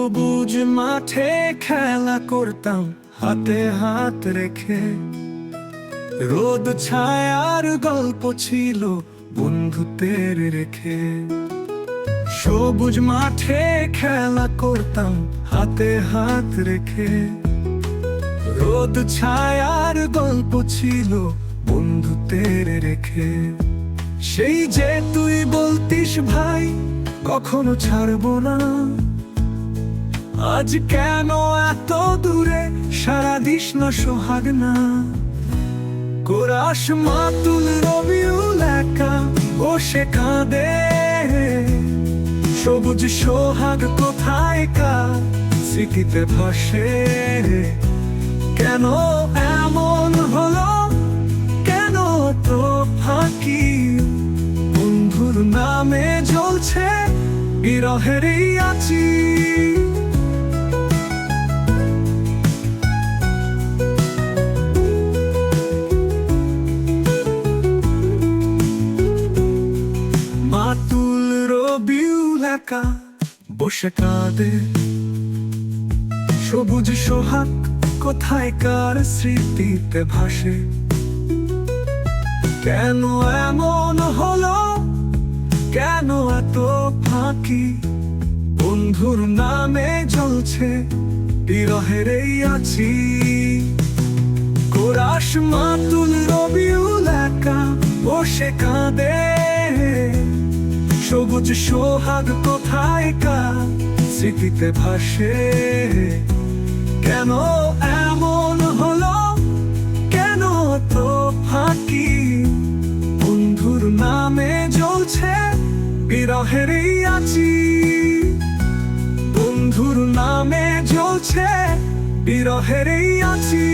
সবুজ মাঠে খেলা করতাম হাতে হাত রেখে, রোদ ছায়ার গল্প ছিল বন্ধুত্বের রেখে। সবুজ মাঠে খেলা করতাম হাতে হাত রেখে, রোদ ছায়ার গল্প ছিল বন্ধুত্বের রেখে। সেই যে তুই বলতিস ভাই কখনো ছাড়বো না, আজ কেন এত দূরে সারা দিস না সোহাগ না। কোরাস মাতুল রবিউল একা বসে কাঁদে, সবুজ সোহাগ কোথায় কার স্মৃতিতে ভাসে। কেন এমন হলো, কেন তো ফাঁকি, বন্ধুর নামে জ্বলছে বিরহের এই আঁচি। মাতুল রবিউল একা বসে কাঁদে, সবুজ সোহাগ কোথায় কার স্মৃতিতে ভাসে। কেন এমন হলো, কেন এত ফাঁকি, বন্ধুর নামে জ্বলছে বিরহের এই আঁচি। কোরাস মাতুল রবিউল একা বসে কাঁদে, সবুজ সোহাগ কোথায় কার স্মৃতিতে ভাসে। কেন এমন হলো, কেন তো ফাঁকি, বন্ধুর নামে জ্বলছে বিরহের এই আঁচি। বন্ধুর নামে জ্বলছে বিরহের এই আঁচি।